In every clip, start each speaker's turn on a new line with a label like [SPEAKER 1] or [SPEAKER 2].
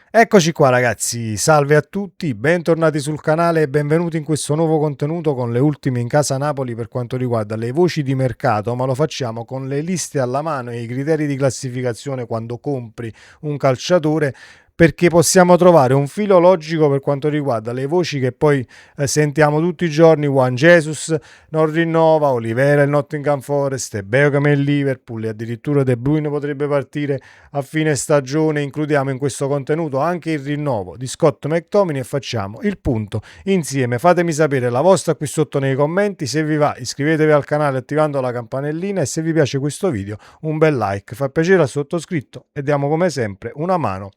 [SPEAKER 1] Eccoci qua ragazzi, salve a tutti, bentornati sul canale e benvenuti in questo nuovo contenuto con le ultime in casa Napoli per quanto riguarda le voci di mercato, ma lo facciamo con le liste alla mano e i criteri di classificazione quando compri un calciatore, perché possiamo trovare un filo logico per quanto riguarda le voci che poi sentiamo tutti i giorni. Juan Jesus non rinnova, Olivera il Nottingham Forest, e Beckham il Liverpool, e addirittura De Bruyne potrebbe partire a fine stagione. Includiamo in questo contenuto anche il rinnovo di Scott McTominay e facciamo il punto insieme. Fatemi sapere la vostra qui sotto nei commenti. Se vi va, iscrivetevi al canale attivando la campanellina, e se vi piace questo video un bel like, fa piacere al sottoscritto e diamo come sempre una mano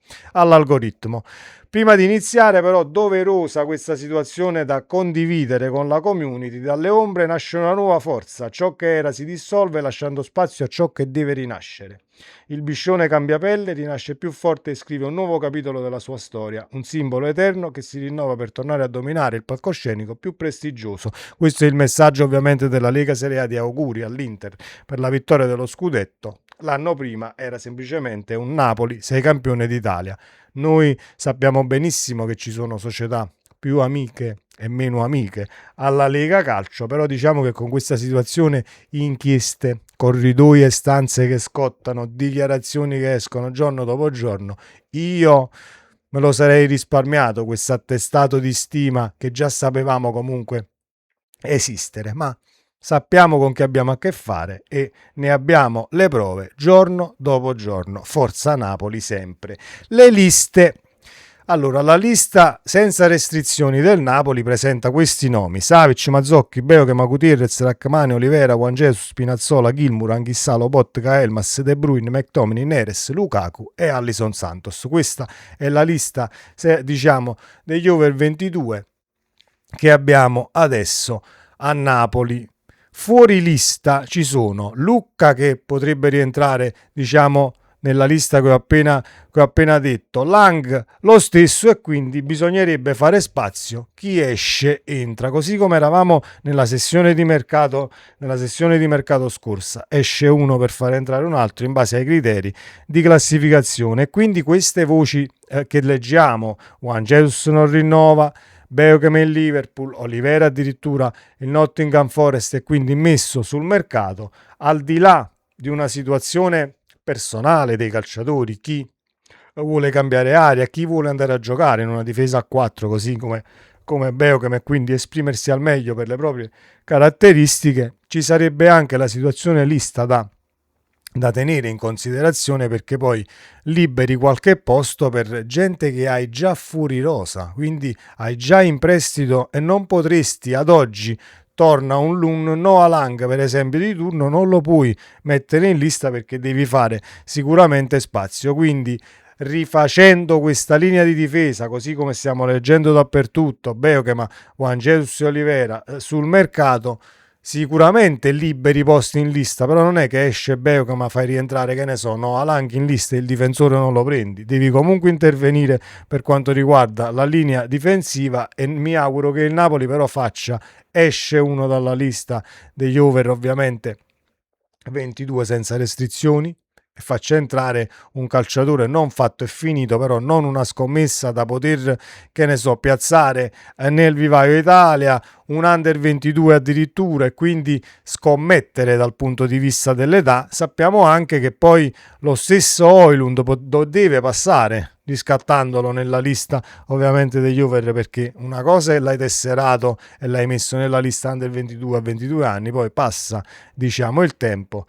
[SPEAKER 1] all'algoritmo. Prima di iniziare però, doverosa questa situazione da condividere con la community. Dalle ombre nasce una nuova forza, ciò che era si dissolve lasciando spazio a ciò che deve rinascere. Il biscione cambia pelle, rinasce più forte e scrive un nuovo capitolo della sua storia, un simbolo eterno che si rinnova per tornare a dominare il palcoscenico più prestigioso. Questo è il messaggio ovviamente della Lega Serie A di auguri all'Inter per la vittoria dello scudetto. L'anno prima era semplicemente un Napoli, sei campione d'Italia. Noi sappiamo benissimo che ci sono società più amiche e meno amiche alla Lega Calcio, però diciamo che con questa situazione, inchieste, corridoi e stanze che scottano, dichiarazioni che escono giorno dopo giorno, io me lo sarei risparmiato questo attestato di stima che già sapevamo comunque esistere, ma sappiamo con chi abbiamo a che fare e ne abbiamo le prove giorno dopo giorno. Forza Napoli sempre. Le liste. Allora, la lista senza restrizioni del Napoli presenta questi nomi: Savic, Mazzocchi, Beochem, Gutierrez, Rachmani, Olivera, Juan Jesus, Spinazzola, Gilmour, Anghissà, Lobotka, Elmas, De Bruyne, McTominay, Neres, Lukaku e Alisson Santos. Questa è la lista, diciamo, degli over 22 che abbiamo adesso a Napoli. Fuori lista ci sono Lucca, che potrebbe rientrare, diciamo, nella lista che ho appena detto, Lang lo stesso, e quindi bisognerebbe fare spazio. Chi esce entra, così come eravamo nella sessione di mercato scorsa. Esce uno per far entrare un altro in base ai criteri di classificazione, e quindi queste voci che leggiamo: Juan Jesus non rinnova, Beckham il Liverpool, Olivera addirittura il Nottingham Forest, e quindi messo sul mercato, al di là di una situazione personale dei calciatori, chi vuole cambiare aria, chi vuole andare a giocare in una difesa a 4 così come Beckham, e quindi esprimersi al meglio per le proprie caratteristiche, ci sarebbe anche la situazione lista da tenere in considerazione, perché poi liberi qualche posto per gente che hai già fuori rosa, quindi hai già in prestito e non potresti ad oggi. Torna un Noah Lang per esempio di turno, non lo puoi mettere in lista perché devi fare sicuramente spazio. Quindi, rifacendo questa linea di difesa, così come stiamo leggendo dappertutto, Beckham, Juan Jesus e Olivera sul mercato, sicuramente liberi posti in lista, però non è che esce Beckham ma fai rientrare, che ne so, no, Alanchi in lista e il difensore non lo prendi. Devi comunque intervenire per quanto riguarda la linea difensiva, e mi auguro che il Napoli però faccia: esce uno dalla lista degli over ovviamente 22 senza restrizioni, e faccia entrare un calciatore non fatto e finito, però non una scommessa da poter, che ne so, piazzare nel vivaio Italia, un under 22 addirittura, e quindi scommettere dal punto di vista dell'età. Sappiamo anche che poi lo stesso Højlund deve passare riscattandolo nella lista ovviamente degli over, perché una cosa è l'hai tesserato e l'hai messo nella lista under 22 a 22 anni, poi passa, diciamo, il tempo,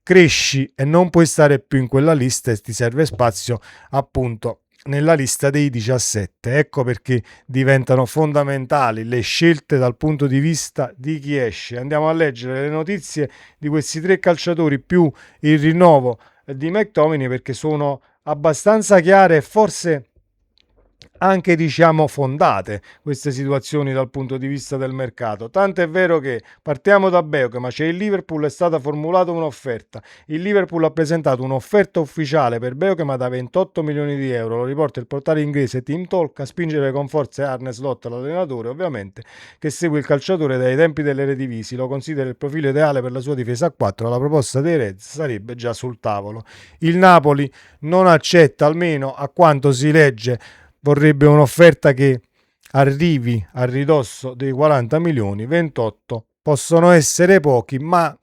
[SPEAKER 1] cresci e non puoi stare più in quella lista e ti serve spazio appunto nella lista dei 17. Ecco perché diventano fondamentali le scelte dal punto di vista di chi esce. Andiamo a leggere le notizie di questi tre calciatori più il rinnovo di McTominay, perché sono abbastanza chiare e forse anche diciamo fondate queste situazioni dal punto di vista del mercato. Tanto è vero che partiamo da Beukema, c'è il Liverpool, è stata formulata un'offerta. Il Liverpool ha presentato un'offerta ufficiale per Beukema da 28 milioni di euro, lo riporta il portale inglese Team Talk. A spingere con forza è Arne Slot, l'allenatore ovviamente, che segue il calciatore dai tempi dell'Eredivisie, lo considera il profilo ideale per la sua difesa a 4. La proposta dei Reds sarebbe già sul tavolo. Il Napoli non accetta, almeno a quanto si legge, vorrebbe un'offerta che arrivi a ridosso dei 40 milioni. 28 possono essere pochi, ma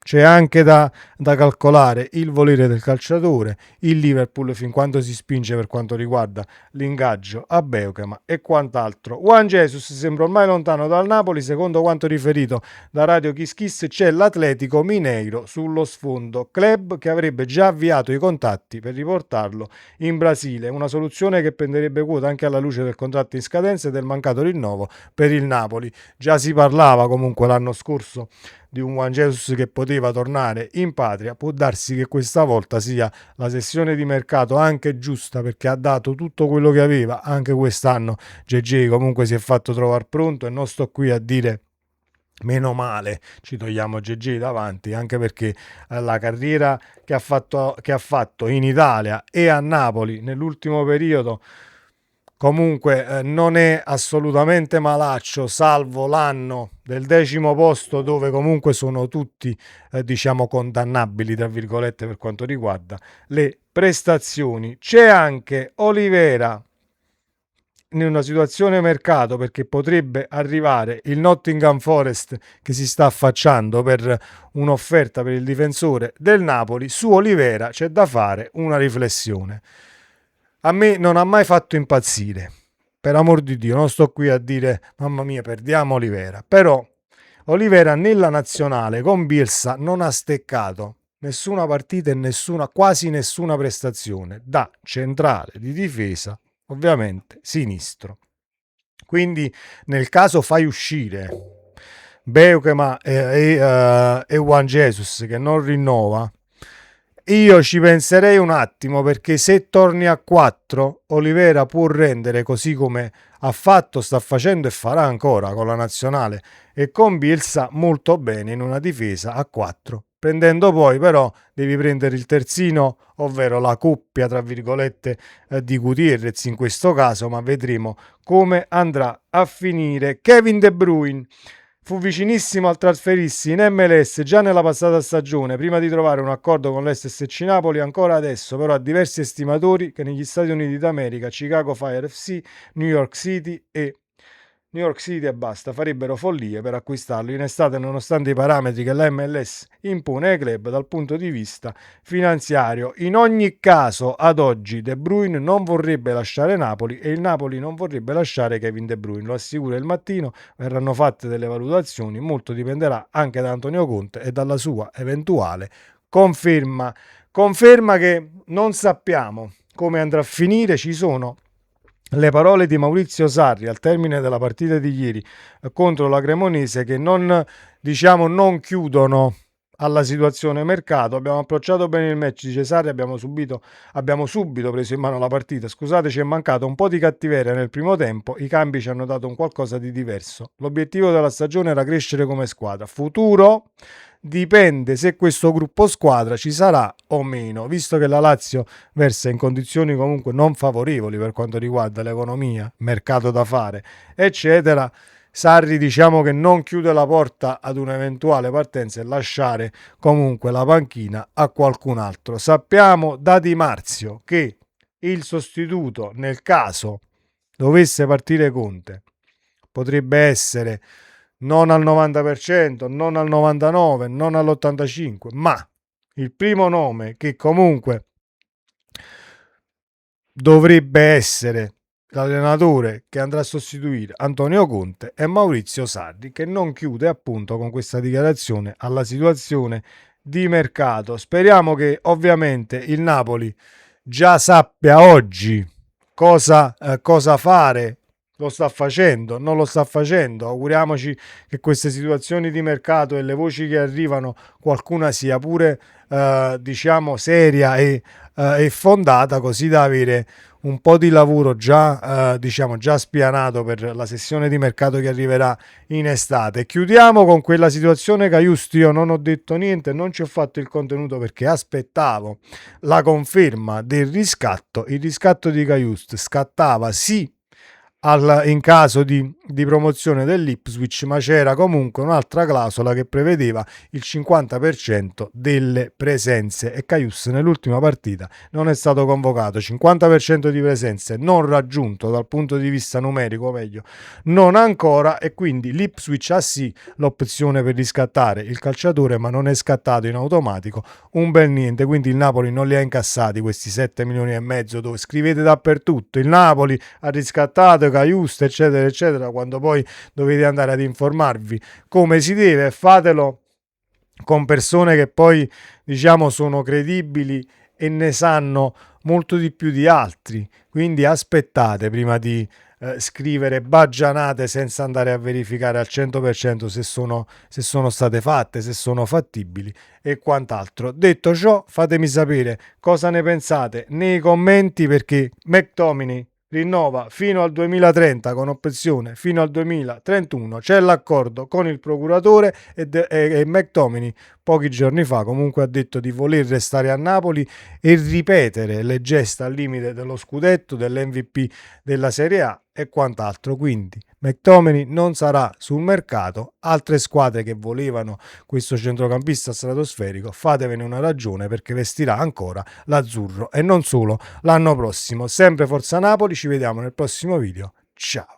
[SPEAKER 1] c'è anche da calcolare il volere del calciatore, il Liverpool fin quando si spinge per quanto riguarda l'ingaggio a Beukema e quant'altro. Juan Jesus sembra ormai lontano dal Napoli, secondo quanto riferito da Radio Kiss Kiss c'è l'Atletico Mineiro sullo sfondo, club che avrebbe già avviato i contatti per riportarlo in Brasile, una soluzione che prenderebbe quota anche alla luce del contratto in scadenza e del mancato rinnovo per il Napoli. Già si parlava comunque l'anno scorso di un Juan Jesus che poteva tornare in patria. Può darsi che questa volta sia la sessione di mercato anche giusta, perché ha dato tutto quello che aveva anche quest'anno. JJ comunque si è fatto trovare pronto e non sto qui a dire meno male, ci togliamo JJ davanti, anche perché la carriera che ha fatto in Italia e a Napoli nell'ultimo periodo comunque non è assolutamente malaccio, salvo l'anno del 10° posto, dove comunque sono tutti diciamo condannabili tra virgolette per quanto riguarda le prestazioni. C'è anche Olivera in una situazione mercato, perché potrebbe arrivare il Nottingham Forest che si sta affacciando per un'offerta per il difensore del Napoli. Su Olivera c'è da fare una riflessione. A me non ha mai fatto impazzire, per amor di Dio, non sto qui a dire mamma mia perdiamo Olivera, però Olivera nella nazionale con Bielsa non ha steccato nessuna partita e quasi nessuna prestazione da centrale di difesa, ovviamente sinistro. Quindi nel caso fai uscire Beukema e Juan Jesus che non rinnova, io ci penserei un attimo, perché se torni a 4 Olivera può rendere, così come ha fatto, sta facendo e farà ancora con la nazionale e con Bielsa, molto bene in una difesa a 4. Prendendo poi però devi prendere il terzino, ovvero la coppia tra virgolette di Gutierrez in questo caso, ma vedremo come andrà a finire. Kevin De Bruyne fu vicinissimo al trasferirsi in MLS già nella passata stagione, prima di trovare un accordo con l'SSC Napoli. Ancora adesso però ha diversi estimatori che negli Stati Uniti d'America, Chicago Fire FC, New York City e basta, farebbero follie per acquistarlo in estate, nonostante i parametri che la MLS impone ai club dal punto di vista finanziario. In ogni caso, ad oggi De Bruyne non vorrebbe lasciare Napoli e il Napoli non vorrebbe lasciare Kevin De Bruyne, lo assicura Il Mattino. Verranno fatte delle valutazioni, molto dipenderà anche da Antonio Conte e dalla sua eventuale conferma che non sappiamo come andrà a finire. Ci sono le parole di Maurizio Sarri al termine della partita di ieri contro la Cremonese che non chiudono alla situazione mercato. Abbiamo approcciato bene il match, dice Sarri, abbiamo subito preso in mano la partita. Scusate, ci è mancato un po' di cattiveria nel primo tempo, i cambi ci hanno dato un qualcosa di diverso. L'obiettivo della stagione era crescere come squadra. Futuro dipende se questo gruppo squadra ci sarà o meno, visto che la Lazio versa in condizioni comunque non favorevoli per quanto riguarda l'economia, mercato da fare, eccetera. Sarri diciamo che non chiude la porta ad un'eventuale partenza e lasciare comunque la panchina a qualcun altro. Sappiamo da Di Marzio che il sostituto, nel caso dovesse partire Conte, potrebbe essere non al 90%, non al 99%, non all'85%, ma il primo nome che comunque dovrebbe essere l'allenatore che andrà a sostituire Antonio Conte è Maurizio Sarri, che non chiude appunto con questa dichiarazione alla situazione di mercato. Speriamo che ovviamente il Napoli già sappia oggi cosa fare lo sta facendo, non lo sta facendo. Auguriamoci che queste situazioni di mercato e le voci che arrivano, qualcuna sia pure diciamo seria e fondata, così da avere un po' di lavoro già diciamo già spianato per la sessione di mercato che arriverà in estate. Chiudiamo con quella situazione Caiust. Io non ho detto niente, non ci ho fatto il contenuto perché aspettavo la conferma del riscatto. Il riscatto di Caiust scattava sì in caso di promozione dell'Ipswich, ma c'era comunque un'altra clausola che prevedeva il 50% delle presenze e Caius nell'ultima partita non è stato convocato. 50% di presenze non raggiunto dal punto di vista numerico, o meglio non ancora, e quindi l'Ipswich ha sì l'opzione per riscattare il calciatore, ma non è scattato in automatico un bel niente. Quindi il Napoli non li ha incassati questi 7 milioni e mezzo, dove scrivete dappertutto il Napoli ha riscattato Caiust eccetera eccetera, quando poi dovete andare ad informarvi come si deve. Fatelo con persone che poi diciamo sono credibili e ne sanno molto di più di altri, quindi aspettate prima di scrivere baggianate senza andare a verificare al 100% se sono state fatte, se sono fattibili e quant'altro. Detto ciò, fatemi sapere cosa ne pensate nei commenti, perché McTominay rinnova fino al 2030 con opzione fino al 2031. C'è l'accordo con il procuratore e McTominay pochi giorni fa comunque ha detto di voler restare a Napoli e ripetere le gesta al limite dello scudetto, dell'MVP della Serie A e quant'altro. Quindi McTominay non sarà sul mercato. Altre squadre che volevano questo centrocampista stratosferico, fatevene una ragione, perché vestirà ancora l'azzurro e non solo l'anno prossimo. Sempre Forza Napoli, ci vediamo nel prossimo video. Ciao.